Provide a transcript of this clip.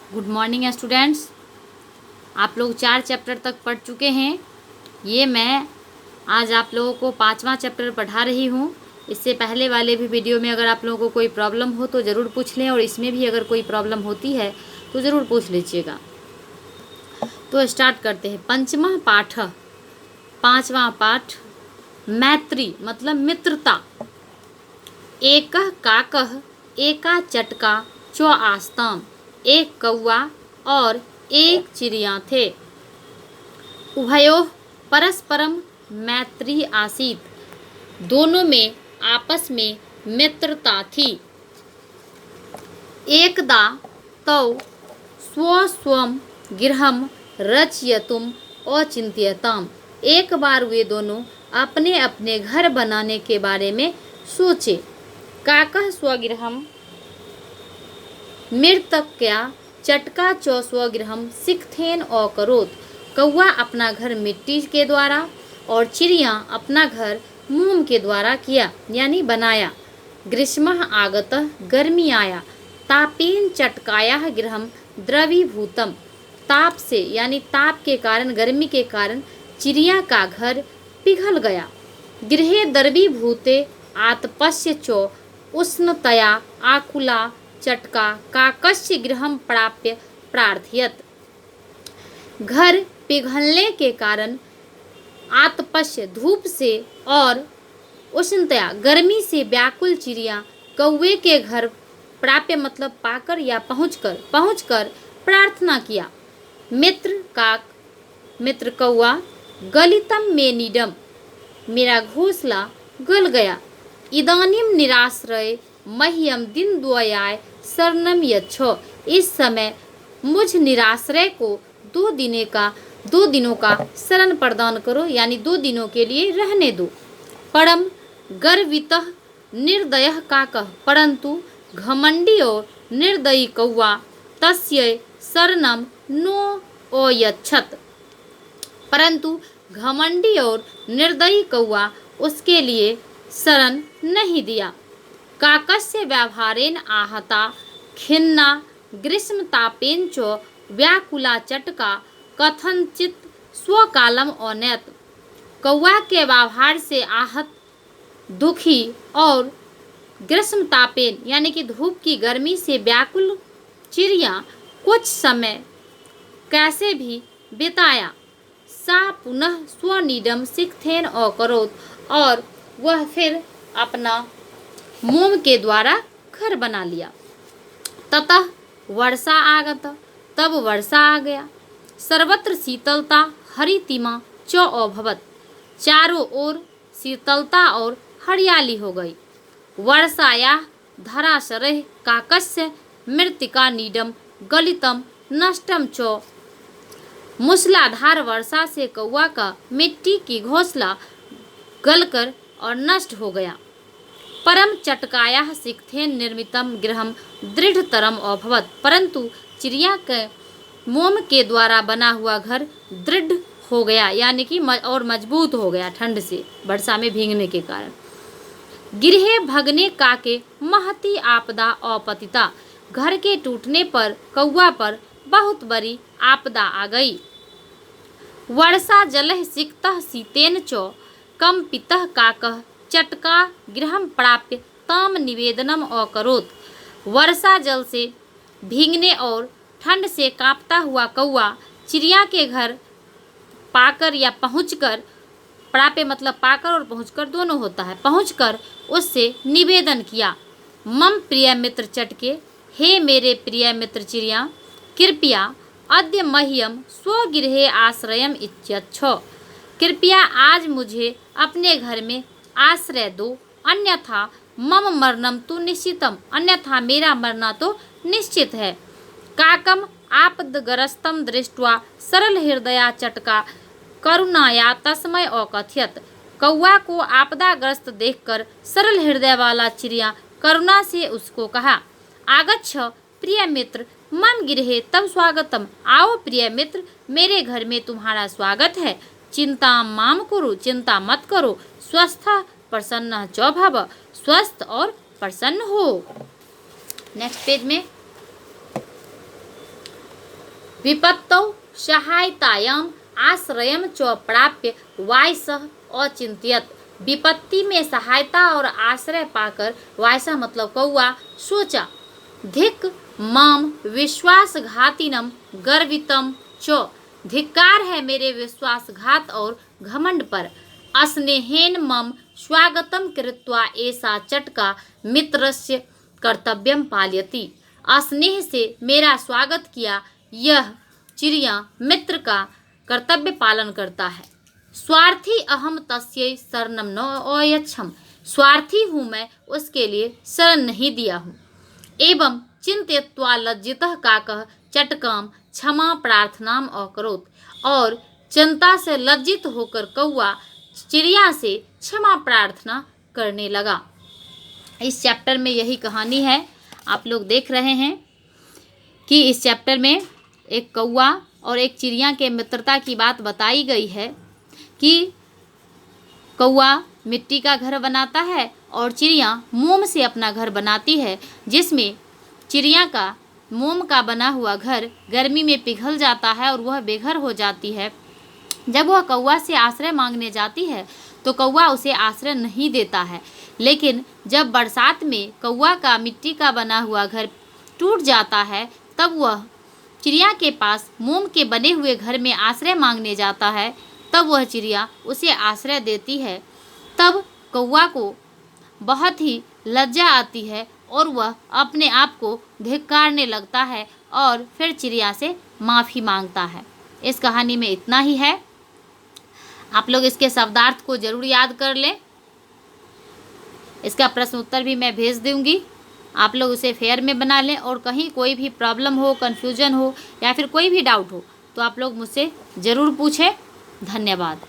Good morning students. आप लोग 4 chapter तक पढ़ चुके हैं। ये मैं आज आप लोगों को 5वां चैप्टर पढ़ा रही हूँ। इससे पहले वाले भी वीडियो में अगर आप लोगों को कोई प्रॉब्लम हो तो ज़रूर पूछ लें, और इसमें भी अगर कोई प्रॉब्लम होती है तो ज़रूर पूछ लीजिएगा। तो स्टार्ट करते हैं। पंचमा पाठ, 5वां पाठ, मैत्री मतलब मित्रता। एकह काकह एका चटका चौ आस्ताम, एक कौआ और एक चिड़िया थे। उभयोः परस्परम मैत्री आसीत, दोनों में आपस में मित्रता थी। एकदा तौ स्वस्वं गृहं रचयितुम् अचिन्तयताम्, एक बार वे दोनों अपने अपने घर बनाने के बारे में सोचे। काकः स्वगृहं मृत्तक्या चटका च स्वगृहं सिक्थेन अकरोत्, कौआ अपना घर मिट्टी के द्वारा और चिड़िया अपना घर मोम के द्वारा किया यानी बनाया। ग्रीष्मः आगतः, गर्मी आया। तापेन चटकायाः गृहं द्रवीभूतम्, ताप से यानी ताप के कारण, गर्मी के कारण चिड़िया का घर पिघल गया। गृहे द्रवीभूते आतपस्य च उष्णतया आकुला चटका काकस्य गृहं प्राप्य प्रार्थयत, घर पिघलने के कारण आतपस्य धूप से और उष्णतया गर्मी से व्याकुल चिड़िया कौवे के घर प्राप्य मतलब पाकर या पहुंचकर प्रार्थना किया। मित्र काक, मित्र कौआ, गलितम में नीडम, मेरा घोंसला गल गया। इदानीम निराश्रय मह्यम दिन द्वयाय शरणम यच्छो, इस समय मुझ निराश्रय को 2 दिनों का शरण प्रदान करो यानी 2 दिनों के लिए रहने दो। परम गर्वितः निर्दयः काकः, परंतु घमंडी और निर्दयी कौआ तस्य शरणम नो अयच्छत, परंतु घमंडी और निर्दयी कौआ उसके लिए शरण नहीं दिया। काकस्य व्यवहारेण आहता खिन्ना ग्रीष्मतापेन च व्याकुला चटका कथनचित स्वकालम औनयत, कौआ के व्यवहार से आहत, दुखी और ग्रीष्मतापेन यानी कि धूप की गर्मी से व्याकुल चिड़िया कुछ समय कैसे भी बिताया। सा पुनः स्वनीडम सिक्थेन अकरोत्, और वह फिर अपना मोम के द्वारा घर बना लिया। ततः वर्षा आगत, तब वर्षा आ गया। सर्वत्र शीतलता हरितिमा च अभवत, चारों ओर शीतलता और हरियाली हो गई। वर्षायाः धराशरैः काकस्य मृत्तिका नीडम गलितम नष्टम च, मूसलाधार वर्षा से कौआ का मिट्टी की घोंसला गलकर और नष्ट हो गया। परम चटकायाः सिक्थेन निर्मितम गृहं दृढ़तरम अभवत, परंतु चिड़िया के मोम के द्वारा बना हुआ घर दृढ़ हो गया यानी कि और मजबूत हो गया ठंड से, वर्षा में भीगने के कारण। गृहे भगने काके महती आपदा अपतिता, घर के टूटने पर कौआ पर बहुत बड़ी आपदा आ गई। वर्षा जलः सिक्तः शीतेन च कंपितः काकः चटका गृहं प्राप्य ताम निवेदनम अकरोत्, वर्षा जल से भीगने और ठंड से कांपता हुआ कौआ चिड़िया के घर पाकर या पहुंचकर, प्राप्य मतलब पाकर और पहुंचकर दोनों होता है, पहुंचकर उससे निवेदन किया। मम प्रिय मित्र चटके, हे मेरे प्रिय मित्र चिड़िया, कृपया अद्य मह्यम स्वगृहे आश्रयम इत्यच्छो, कृपया आज मुझे अपने घर में आश्रय दो, अन्यथा मम मरणम तो निश्चितम, अन्यथा मेरा मरना तो निश्चित है। काकम आपदग्रस्तम दृष्ट्वा सरल हृदया चटका करुणाया तस्मै अकथयत, कौआ को आपदाग्रस्त देखकर सरल हृदय वाला चिड़िया करुणा से उसको कहा। आगच्छ प्रिय मित्र मम गृहे तव स्वागतम, आओ प्रिय मित्र मेरे घर में तुम्हारा स्वागत है। चिंता माम कुरु, चिंता मत करो। स्वस्थ प्रसन्न च भव, स्वस्थ और प्रसन्न हो। नेक्स्ट पेज में विपत्तौ सहायतायाम आश्रयम च प्राप्य वायसः अचिंत्यत। विपत्ति में सहायता और आश्रय पाकर वायसा मतलब कौआ सोचा, धिक माम विश्वासघातिनम गर्वितम च, धिक्कार है मेरे विश्वासघात और घमंड पर। अस्नेहेन मम स्वागतम कृत्वा ऐसा चटका मित्रस्य कर्तव्यम पालयति, अस्नेह से मेरा स्वागत किया यह चिड़िया मित्र का कर्तव्य पालन करता है। स्वार्थी अहम तस्यै शरणम न अयच्छम, स्वार्थी हूँ मैं उसके लिए शरण नहीं दिया हूँ। एवं चिंत्यत्वा लज्जितः काकः चटकाम क्षमा प्रार्थनाम अकरोत्, और चिंता से लज्जित होकर कौआ चिड़िया से क्षमा प्रार्थना करने लगा। इस चैप्टर में यही कहानी है। आप लोग देख रहे हैं कि इस चैप्टर में एक कौआ और एक चिड़िया के मित्रता की बात बताई गई है कि कौआ मिट्टी का घर बनाता है और चिड़िया मोम से अपना घर बनाती है, जिसमें चिड़िया का मोम का बना हुआ घर गर्मी में पिघल जाता है और वह बेघर हो जाती है। जब वह कौआ से आश्रय मांगने जाती है तो कौआ उसे आश्रय नहीं देता है, लेकिन जब बरसात में कौआ का मिट्टी का बना हुआ घर टूट जाता है तब वह चिड़िया के पास मोम के बने हुए घर में आश्रय मांगने जाता है, तब वह चिड़िया उसे आश्रय देती है। तब कौआ को बहुत ही लज्जा आती है और वह अपने आप को धिक्कारने लगता है और फिर चिड़िया से माफ़ी मांगता है। इस कहानी में इतना ही है। आप लोग इसके शब्दार्थ को ज़रूर याद कर लें। इसका प्रश्न उत्तर भी मैं भेज दूंगी, आप लोग उसे फेयर में बना लें, और कहीं कोई भी प्रॉब्लम हो, कन्फ्यूजन हो या फिर कोई भी डाउट हो तो आप लोग मुझसे ज़रूर पूछें। धन्यवाद।